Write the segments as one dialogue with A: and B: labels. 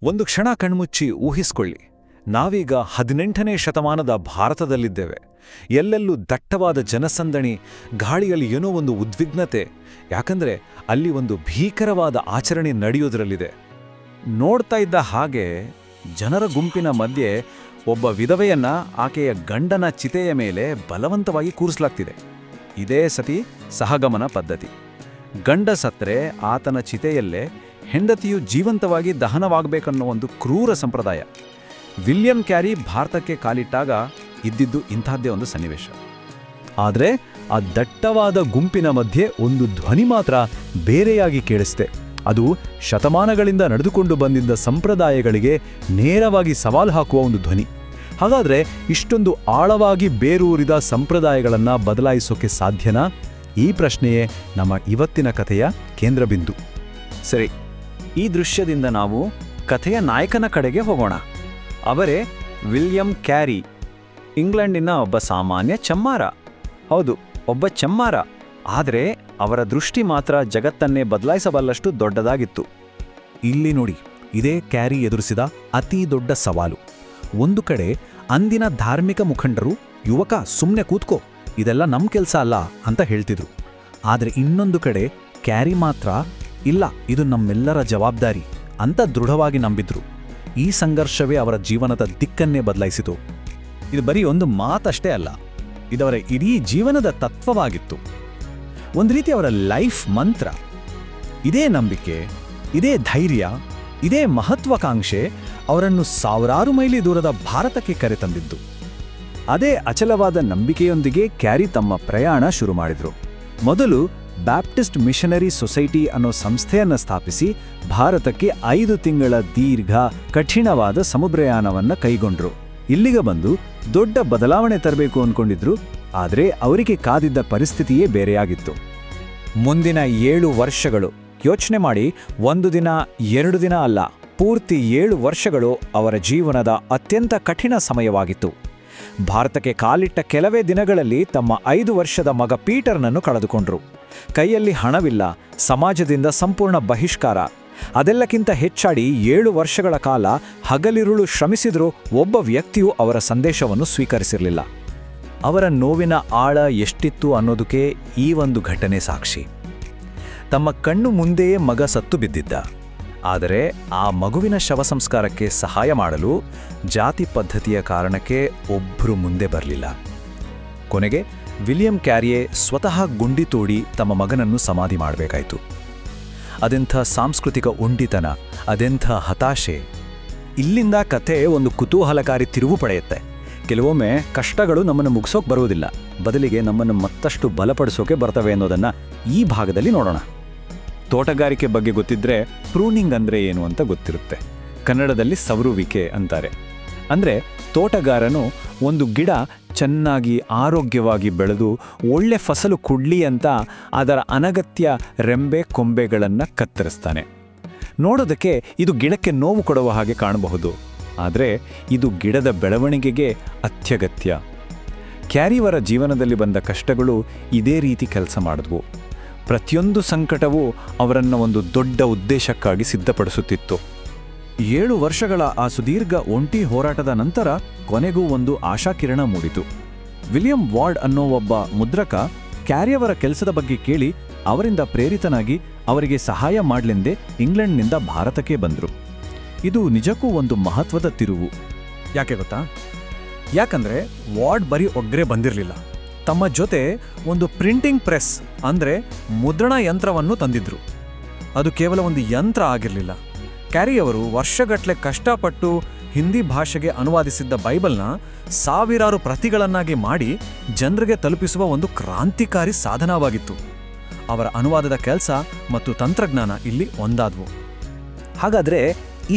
A: ಒಂದು ಕ್ಷಣ ಕಣ್ಮುಚ್ಚಿ ಊಹಿಸ್ಕೊಳ್ಳಿ, ನಾವೀಗ 18ನೇ ಶತಮಾನದ ಭಾರತದಲ್ಲಿದ್ದೇವೆ. ಎಲ್ಲೆಲ್ಲೂ ದಟ್ಟವಾದ ಜನಸಂದಣಿ, ಗಾಳಿಯಲ್ಲಿ ಏನೋ ಒಂದು ಉದ್ವಿಗ್ನತೆ, ಯಾಕಂದ್ರೆ ಅಲ್ಲಿ ಒಂದು ಭೀಕರವಾದ ಆಚರಣೆ ನಡೆಯೋದ್ರಲ್ಲಿದೆ. ನೋಡ್ತಾ ಇದ್ದ ಹಾಗೆ ಜನರ ಗುಂಪಿನ ಮಧ್ಯೆ ಒಬ್ಬ ವಿಧವೆಯನ್ನ ಆಕೆಯ ಗಂಡನ ಚಿತೆಯ ಮೇಲೆ ಬಲವಂತವಾಗಿ ಕೂರಿಸಲಾಗ್ತಿದೆ. ಇದೇ ಸತಿ ಸಹಗಮನ ಪದ್ಧತಿ. ಗಂಡ ಸತ್ರೆ ಆತನ ಚಿತೆಯಲ್ಲೇ ಹೆಂಡತಿಯು ಜೀವಂತವಾಗಿ ದಹನವಾಗಬೇಕನ್ನೋ ಒಂದು ಕ್ರೂರ ಸಂಪ್ರದಾಯ. ವಿಲಿಯಂ ಕ್ಯಾರಿ ಭಾರತಕ್ಕೆ ಕಾಲಿಟ್ಟಾಗ ಇದ್ದಿದ್ದು ಇಂತಹದ್ದೇ ಒಂದು ಸನ್ನಿವೇಶ. ಆದರೆ ಆ ದಟ್ಟವಾದ ಗುಂಪಿನ ಮಧ್ಯೆ ಒಂದು ಧ್ವನಿ ಮಾತ್ರ ಬೇರೆಯಾಗಿ ಕೇಳಿಸ್ತೆ. ಅದು ಶತಮಾನಗಳಿಂದ ನಡೆದುಕೊಂಡು ಬಂದಿದ್ದ ಸಂಪ್ರದಾಯಗಳಿಗೆ ನೇರವಾಗಿ ಸವಾಲು ಹಾಕುವ ಒಂದು ಧ್ವನಿ. ಹಾಗಾದರೆ ಇಷ್ಟೊಂದು ಆಳವಾಗಿ ಬೇರೂರಿದ ಸಂಪ್ರದಾಯಗಳನ್ನು ಬದಲಾಯಿಸೋಕೆ ಸಾಧ್ಯನಾ? ಈ ಪ್ರಶ್ನೆಯೇ ನಮ್ಮ ಇವತ್ತಿನ ಕಥೆಯ ಕೇಂದ್ರಬಿಂದು. ಸರಿ, ಈ ದೃಶ್ಯದಿಂದ ನಾವು ಕಥೆಯ ನಾಯಕನ ಕಡೆಗೆ ಹೋಗೋಣ. ಅವರೇ ವಿಲಿಯಂ ಕ್ಯಾರಿ, ಇಂಗ್ಲೆಂಡಿನ ಒಬ್ಬ ಸಾಮಾನ್ಯ ಚಮ್ಮಾರ. ಹೌದು, ಒಬ್ಬ ಚಮ್ಮಾರ. ಆದರೆ ಅವರ ದೃಷ್ಟಿ ಮಾತ್ರ ಜಗತ್ತನ್ನೇ ಬದಲಾಯಿಸಬಲ್ಲಷ್ಟು ದೊಡ್ಡದಾಗಿತ್ತು. ಇಲ್ಲಿ ನೋಡಿ, ಇದೇ ಕ್ಯಾರಿ ಎದುರಿಸಿದ ಅತೀ ದೊಡ್ಡ ಸವಾಲು. ಒಂದು ಕಡೆ ಅಂದಿನ ಧಾರ್ಮಿಕ ಮುಖಂಡರು, ಯುವಕ ಸುಮ್ಮನೆ ಕೂತ್ಕೋ, ಇದೆಲ್ಲ ನಮ್ಮ ಕೆಲಸ ಅಲ್ಲ ಅಂತ ಹೇಳ್ತಿದ್ರು. ಆದರೆ ಇನ್ನೊಂದು ಕಡೆ ಕ್ಯಾರಿ ಮಾತ್ರ ಇಲ್ಲ, ಇದು ನಮ್ಮೆಲ್ಲರ ಜವಾಬ್ದಾರಿ ಅಂತ ದೃಢವಾಗಿ ನಂಬಿದ್ರು. ಈ ಸಂಘರ್ಷವೇ ಅವರ ಜೀವನದ ದಿಕ್ಕನ್ನೇ ಬದಲಾಯಿಸಿತು. ಇದು ಬರೀ ಒಂದು ಮಾತಷ್ಟೇ ಅಲ್ಲ, ಇದವರ ಇಡೀ ಜೀವನದ ತತ್ವವಾಗಿತ್ತು. ಒಂದು ರೀತಿ ಅವರ ಲೈಫ್ ಮಂತ್ರ. ಇದೇ ನಂಬಿಕೆ, ಇದೇ ಧೈರ್ಯ, ಇದೇ ಮಹತ್ವಾಕಾಂಕ್ಷೆ ಅವರನ್ನು ಸಾವಿರಾರು ಮೈಲಿ ದೂರದ ಭಾರತಕ್ಕೆ ಕರೆತಂದಿದ್ದು. ಅದೇ ಅಚಲವಾದ ನಂಬಿಕೆಯೊಂದಿಗೆ ಕ್ಯಾರಿ ತಮ್ಮ ಪ್ರಯಾಣ ಶುರು ಮಾಡಿದ್ರು. ಮೊದಲು ಬ್ಯಾಪ್ಟಿಸ್ಟ್ ಮಿಷನರಿ ಸೊಸೈಟಿ ಅನ್ನೋ ಸಂಸ್ಥೆಯನ್ನು ಸ್ಥಾಪಿಸಿ ಭಾರತಕ್ಕೆ 5 ತಿಂಗಳ ದೀರ್ಘ ಕಠಿಣವಾದ ಸಮುದ್ರಯಾನವನ್ನು ಕೈಗೊಂಡ್ರು. ಇಲ್ಲಿಗೆ ಬಂದು ದೊಡ್ಡ ಬದಲಾವಣೆ ತರಬೇಕು ಅಂದ್ಕೊಂಡಿದ್ರು. ಆದರೆ ಅವರಿಗೆ ಕಾದಿದ್ದ ಪರಿಸ್ಥಿತಿಯೇ ಬೇರೆಯಾಗಿತ್ತು. ಮುಂದಿನ 7 ವರ್ಷಗಳು, ಯೋಚನೆ ಮಾಡಿ, 1 ದಿನ 2 ದಿನ ಅಲ್ಲ, ಪೂರ್ತಿ 7 ವರ್ಷಗಳು ಅವರ ಜೀವನದ ಅತ್ಯಂತ ಕಠಿಣ ಸಮಯವಾಗಿತ್ತು. ಭಾರತಕ್ಕೆ ಕಾಲಿಟ್ಟ ಕೆಲವೇ ದಿನಗಳಲ್ಲಿ ತಮ್ಮ 5 ವರ್ಷದ ಮಗ ಪೀಟರ್ನನ್ನು ಕಳೆದುಕೊಂಡ್ರು. ಕೈಯಲ್ಲಿ ಹಣವಿಲ್ಲ, ಸಮಾಜದಿಂದ ಸಂಪೂರ್ಣ ಬಹಿಷ್ಕಾರ. ಅದೆಲ್ಲಕ್ಕಿಂತ ಹೆಚ್ಚಾಡಿ 7 ವರ್ಷಗಳ ಕಾಲ ಹಗಲಿರುಳು ಶ್ರಮಿಸಿದರೂ ಒಬ್ಬ ವ್ಯಕ್ತಿಯೂ ಅವರ ಸಂದೇಶವನ್ನು ಸ್ವೀಕರಿಸಿರಲಿಲ್ಲ. ಅವರ ನೋವಿನ ಆಳ ಎಷ್ಟಿತ್ತು ಅನ್ನೋದಕ್ಕೆ ಈ ಒಂದು ಘಟನೆ ಸಾಕ್ಷಿ. ತಮ್ಮ ಕಣ್ಣು ಮುಂದೆಯೇ ಮಗ ಸತ್ತು ಬಿದ್ದಿದ್ದ. ಆದರೆ ಆ ಮಗುವಿನ ಶವ ಸಂಸ್ಕಾರಕ್ಕೆ ಸಹಾಯ ಮಾಡಲು ಜಾತಿ ಪದ್ಧತಿಯ ಕಾರಣಕ್ಕೆ ಒಬ್ಬರು ಮುಂದೆ ಬರಲಿಲ್ಲ. ಕೊನೆಗೆ ವಿಲಿಯಂ ಕ್ಯಾರಿಯೇ ಸ್ವತಃ ಗುಂಡಿ ತೋಡಿ ತಮ್ಮ ಮಗನನ್ನು ಸಮಾಧಿ ಮಾಡಬೇಕಾಯಿತು. ಅದೆಂಥ ಸಾಂಸ್ಕೃತಿಕ ಉಂಡಿತನ, ಅದೆಂಥ ಹತಾಶೆ. ಇಲ್ಲಿಂದ ಕಥೆ ಒಂದು ಕುತೂಹಲಕಾರಿ ತಿರುವು ಪಡೆಯುತ್ತೆ. ಕೆಲವೊಮ್ಮೆ ಕಷ್ಟಗಳು ನಮ್ಮನ್ನು ಮುಗಿಸೋಕೆ ಬರುವುದಿಲ್ಲ, ಬದಲಿಗೆ ನಮ್ಮನ್ನು ಮತ್ತಷ್ಟು ಬಲಪಡಿಸೋಕೆ ಬರ್ತವೆ ಅನ್ನೋದನ್ನು ಈ ಭಾಗದಲ್ಲಿ ನೋಡೋಣ. ತೋಟಗಾರಿಕೆ ಬಗ್ಗೆ ಗೊತ್ತಿದ್ರೆ ಪ್ರೂನಿಂಗ್ ಅಂದರೆ ಏನು ಅಂತ ಗೊತ್ತಿರುತ್ತೆ. ಕನ್ನಡದಲ್ಲಿ ಸವರುವಿಕೆ ಅಂತಾರೆ. ಅಂದರೆ ತೋಟಗಾರನು ಒಂದು ಗಿಡ ಚೆನ್ನಾಗಿ ಆರೋಗ್ಯವಾಗಿ ಬೆಳೆದು ಒಳ್ಳೆ ಫಸಲು ಕೊಡ್ಲಿ ಅಂತ ಅದರ ಅನಗತ್ಯ ರೆಂಬೆ ಕೊಂಬೆಗಳನ್ನು ಕತ್ತರಿಸ್ತಾನೆ. ನೋಡೋದಕ್ಕೆ ಇದು ಗಿಡಕ್ಕೆ ನೋವು ಕೊಡುವ ಹಾಗೆ ಕಾಣಬಹುದು, ಆದರೆ ಇದು ಗಿಡದ ಬೆಳವಣಿಗೆಗೆ ಅತ್ಯಗತ್ಯ. ಕ್ಯಾರಿಯವರ ಜೀವನದಲ್ಲಿ ಬಂದ ಕಷ್ಟಗಳು ಇದೇ ರೀತಿ ಕೆಲಸ ಮಾಡಿದ್ವು. ಪ್ರತಿಯೊಂದು ಸಂಕಟವೂ ಅವರನ್ನು ಒಂದು ದೊಡ್ಡ ಉದ್ದೇಶಕ್ಕಾಗಿ ಸಿದ್ಧಪಡಿಸುತ್ತಿತ್ತು. 7 ವರ್ಷಗಳ ಆ ಸುದೀರ್ಘ ಒಂಟಿ ಹೋರಾಟದ ನಂತರ ಕೊನೆಗೂ ಒಂದು ಆಶಾಕಿರಣ ಮೂಡಿತು. ವಿಲಿಯಂ ವಾರ್ಡ್ ಅನ್ನೋ ಒಬ್ಬ ಮುದ್ರಕ ಕ್ಯಾರಿಯವರ ಕೆಲಸದ ಬಗ್ಗೆ ಕೇಳಿ ಅವರಿಂದ ಪ್ರೇರಿತನಾಗಿ ಅವರಿಗೆ ಸಹಾಯ ಮಾಡಲೆಂದೇ ಇಂಗ್ಲೆಂಡ್ನಿಂದ ಭಾರತಕ್ಕೆ ಬಂದರು. ಇದು ನಿಜಕ್ಕೂ ಒಂದು ಮಹತ್ವದ ತಿರುವು. ಯಾಕೆ ಗೊತ್ತಾ? ಯಾಕಂದರೆ ವಾರ್ಡ್ ಬರೀ ಒಗ್ಗರೆ ಬಂದಿರಲಿಲ್ಲ, ತಮ್ಮ ಜೊತೆ ಒಂದು ಪ್ರಿಂಟಿಂಗ್ ಪ್ರೆಸ್ ಅಂದರೆ ಮುದ್ರಣ ಯಂತ್ರವನ್ನು ತಂದಿದ್ರು. ಅದು ಕೇವಲ ಒಂದು ಯಂತ್ರ ಆಗಿರಲಿಲ್ಲ. ಕ್ಯಾರಿಯವರು ವರ್ಷಗಟ್ಟಲೆ ಕಷ್ಟಪಟ್ಟು ಹಿಂದಿ ಭಾಷೆಗೆ ಅನುವಾದಿಸಿದ್ದ ಬೈಬಲ್ನ ಸಾವಿರಾರು ಪ್ರತಿಗಳನ್ನಾಗಿ ಮಾಡಿ ಜನರಿಗೆ ತಲುಪಿಸುವ ಒಂದು ಕ್ರಾಂತಿಕಾರಿ ಸಾಧನವಾಗಿತ್ತು. ಅವರ ಅನುವಾದದ ಕೆಲಸ ಮತ್ತು ತಂತ್ರಜ್ಞಾನ ಇಲ್ಲಿ ಒಂದಾದವು. ಹಾಗಾದರೆ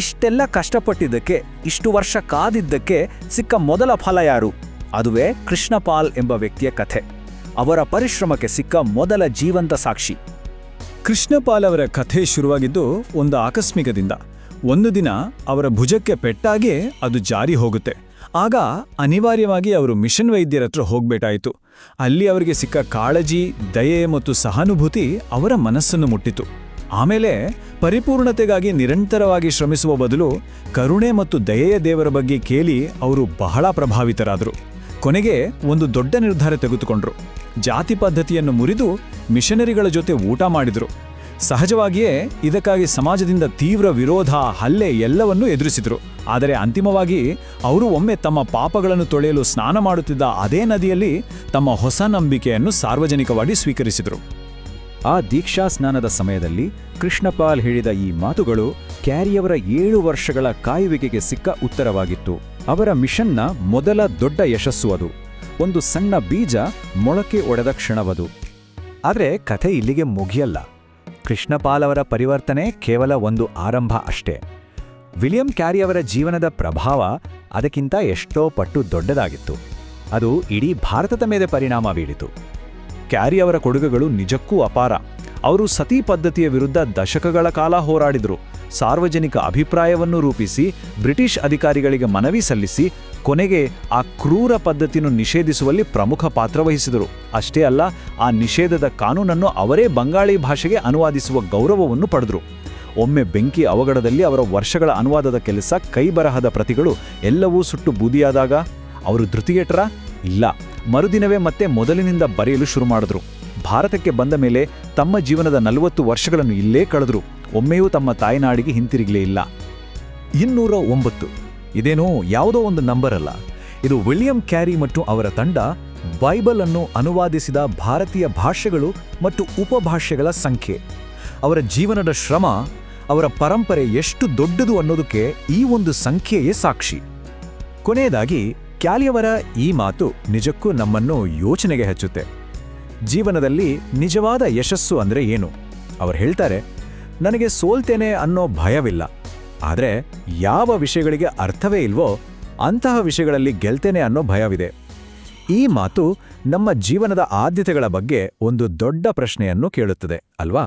A: ಇಷ್ಟೆಲ್ಲ ಕಷ್ಟಪಟ್ಟಿದ್ದಕ್ಕೆ, ಇಷ್ಟು ವರ್ಷ ಕಾದಿದ್ದಕ್ಕೆ ಸಿಕ್ಕ ಮೊದಲ ಫಲ ಯಾರು? ಅದುವೇ ಕೃಷ್ಣಪಾಲ್ ಎಂಬ ವ್ಯಕ್ತಿಯ ಕಥೆ. ಅವರ ಪರಿಶ್ರಮಕ್ಕೆ ಸಿಕ್ಕ ಮೊದಲ ಜೀವಂತ ಸಾಕ್ಷಿ. ಕೃಷ್ಣಪಾಲ್ ಅವರ ಕಥೆ ಶುರುವಾಗಿದ್ದು ಒಂದು ಆಕಸ್ಮಿಕದಿಂದ. ಒಂದು ದಿನ ಅವರ ಭುಜಕ್ಕೆ ಪೆಟ್ಟಾಗಿ ಅದು ಜಾರಿ ಹೋಗುತ್ತೆ. ಆಗ ಅನಿವಾರ್ಯವಾಗಿ ಅವರು ಮಿಷನ್ ವೈದ್ಯರ ಹತ್ರ ಹೋಗ್ಬೇಕಾಯಿತು. ಅಲ್ಲಿ ಅವರಿಗೆ ಸಿಕ್ಕ ಕಾಳಜಿ, ದಯೆ ಮತ್ತು ಸಹಾನುಭೂತಿ ಅವರ ಮನಸ್ಸನ್ನು ಮುಟ್ಟಿತು.
B: ಆಮೇಲೆ ಪರಿಪೂರ್ಣತೆಗಾಗಿ ನಿರಂತರವಾಗಿ ಶ್ರಮಿಸುವ ಬದಲು ಕರುಣೆ ಮತ್ತು ದಯೆಯ ದೇವರ ಬಗ್ಗೆ ಕೇಳಿ ಅವರು ಬಹಳ ಪ್ರಭಾವಿತರಾದರು. ಕೊನೆಗೆ ಒಂದು ದೊಡ್ಡ ನಿರ್ಧಾರ ತೆಗೆದುಕೊಂಡ್ರು. ಜಾತಿ ಪದ್ಧತಿಯನ್ನು ಮುರಿದು ಮಿಷನರಿಗಳ ಜೊತೆ ಊಟ ಮಾಡಿದ್ರು. ಸಹಜವಾಗಿಯೇ ಇದಕ್ಕಾಗಿ ಸಮಾಜದಿಂದ ತೀವ್ರ ವಿರೋಧ, ಹಲ್ಲೆ ಎಲ್ಲವನ್ನೂ ಎದುರಿಸಿದ್ರು. ಆದರೆ ಅಂತಿಮವಾಗಿ ಅವರು ಒಮ್ಮೆ ತಮ್ಮ ಪಾಪಗಳನ್ನು ತೊಳೆಯಲು ಸ್ನಾನ ಮಾಡುತ್ತಿದ್ದ ಅದೇ ನದಿಯಲ್ಲಿ ತಮ್ಮ ಹೊಸ ನಂಬಿಕೆಯನ್ನು ಸಾರ್ವಜನಿಕವಾಗಿ ಸ್ವೀಕರಿಸಿದರು.
C: ಆ ದೀಕ್ಷಾ ಸ್ನಾನದ ಸಮಯದಲ್ಲಿ ಕೃಷ್ಣಪಾಲ್ ಹೇಳಿದ ಈ ಮಾತುಗಳು ಕ್ಯಾರಿಯವರ 7 ವರ್ಷಗಳ ಕಾಯುವಿಕೆಗೆ ಸಿಕ್ಕ ಉತ್ತರವಾಗಿತ್ತು. ಅವರ ಮಿಷನ್ನ ಮೊದಲ ದೊಡ್ಡ ಯಶಸ್ಸು ಅದು. ಒಂದು ಸಣ್ಣ ಬೀಜ ಮೊಳಕೆ ಒಡೆದ ಕ್ಷಣವದು.
A: ಆದರೆ ಕಥೆ ಇಲ್ಲಿಗೆ ಮುಗಿಯಲ್ಲ. ಕೃಷ್ಣಪಾಲ್ ಅವರ ಪರಿವರ್ತನೆ ಕೇವಲ ಒಂದು ಆರಂಭ ಅಷ್ಟೇ. ವಿಲಿಯಂ ಕ್ಯಾರಿಯವರ ಜೀವನದ ಪ್ರಭಾವ ಅದಕ್ಕಿಂತ ಎಷ್ಟೋ ಪಟ್ಟು ದೊಡ್ಡದಾಗಿತ್ತು. ಅದು ಇಡೀ ಭಾರತದ ಮೇಲೆ ಪರಿಣಾಮ ಬೀರಿತು.
B: ಕ್ಯಾರಿಯವರ ಕೊಡುಗೆಗಳು ನಿಜಕ್ಕೂ ಅಪಾರ. ಅವರು ಸತಿ ಪದ್ಧತಿಯ ವಿರುದ್ಧ ದಶಕಗಳ ಕಾಲ ಹೋರಾಡಿದರು. ಸಾರ್ವಜನಿಕ ಅಭಿಪ್ರಾಯವನ್ನು ರೂಪಿಸಿ ಬ್ರಿಟಿಷ್ ಅಧಿಕಾರಿಗಳಿಗೆ ಮನವಿ ಸಲ್ಲಿಸಿ ಕೊನೆಗೆ ಆ ಕ್ರೂರ ಪದ್ಧತಿಯನ್ನು ನಿಷೇಧಿಸುವಲ್ಲಿ ಪ್ರಮುಖ ಪಾತ್ರ ವಹಿಸಿದರು. ಅಷ್ಟೇ ಅಲ್ಲ, ಆ ನಿಷೇಧದ ಕಾನೂನನ್ನು ಅವರೇ ಬಂಗಾಳಿ ಭಾಷೆಗೆ ಅನುವಾದಿಸುವ ಗೌರವವನ್ನು ಪಡೆದರು. ಒಮ್ಮೆ ಬೆಂಕಿ ಅವಘಡದಲ್ಲಿ ಅವರ ವರ್ಷಗಳ ಅನುವಾದದ ಕೆಲಸ, ಕೈಬರಹದ ಪ್ರತಿಗಳು ಎಲ್ಲವೂ ಸುಟ್ಟು ಬೂದಿಯಾದಾಗ ಅವರು ಧೃತಿಗೆಟ್ಟರ? ಇಲ್ಲ, ಮರುದಿನವೇ ಮತ್ತೆ ಮೊದಲಿನಿಂದ ಬರೆಯಲು ಶುರು ಮಾಡಿದ್ರು. ಭಾರತಕ್ಕೆ ಬಂದ ಮೇಲೆ ತಮ್ಮ ಜೀವನದ 40 ವರ್ಷಗಳನ್ನು ಇಲ್ಲೇ ಕಳೆದ್ರು. ಒಮ್ಮೆಯೂ ತಮ್ಮ ತಾಯ್ನಾಡಿಗೆ ಹಿಂತಿರುಗಲೇ ಇಲ್ಲ.
A: 209 ಇದೇನೋ ಯಾವುದೋ ಒಂದು ನಂಬರ್ ಅಲ್ಲ. ಇದು ವಿಲಿಯಂ ಕ್ಯಾರಿ ಮತ್ತು ಅವರ ತಂಡ ಬೈಬಲ್ ಅನ್ನು ಅನುವಾದಿಸಿದ ಭಾರತೀಯ ಭಾಷೆಗಳು ಮತ್ತು ಉಪಭಾಷೆಗಳ ಸಂಖ್ಯೆ. ಅವರ ಜೀವನದ ಶ್ರಮ, ಅವರ ಪರಂಪರೆ ಎಷ್ಟು ದೊಡ್ಡದು ಅನ್ನೋದಕ್ಕೆ ಈ ಒಂದು ಸಂಖ್ಯೆಯೇ ಸಾಕ್ಷಿ. ಕೊನೆಯದಾಗಿ ಕ್ಯಾರಿಯವರ ಈ ಮಾತು ನಿಜಕ್ಕೂ ನಮ್ಮನ್ನು ಯೋಚನೆಗೆ ಹಚ್ಚುತ್ತೆ. ಜೀವನದಲ್ಲಿ ನಿಜವಾದ ಯಶಸ್ಸು ಅಂದ್ರೆ ಏನು? ಅವರು ಹೇಳ್ತಾರೆ, ನನಗೆ ಸೋಲ್ತೇನೆ ಅನ್ನೋ ಭಯವಿಲ್ಲ. ಆದರೆ ಯಾವ ವಿಷಯಗಳಿಗೆ ಅರ್ಥವೇ ಇಲ್ವೋ ಅಂತಹ ವಿಷಯಗಳಲ್ಲಿ ಗೆಲ್ತೇನೆ ಅನ್ನೋ ಭಯವಿದೆ. ಈ ಮಾತು ನಮ್ಮ ಜೀವನದ ಆದ್ಯತೆಗಳ ಬಗ್ಗೆ ಒಂದು ದೊಡ್ಡ ಪ್ರಶ್ನೆಯನ್ನು ಕೇಳುತ್ತದೆ ಅಲ್ವಾ?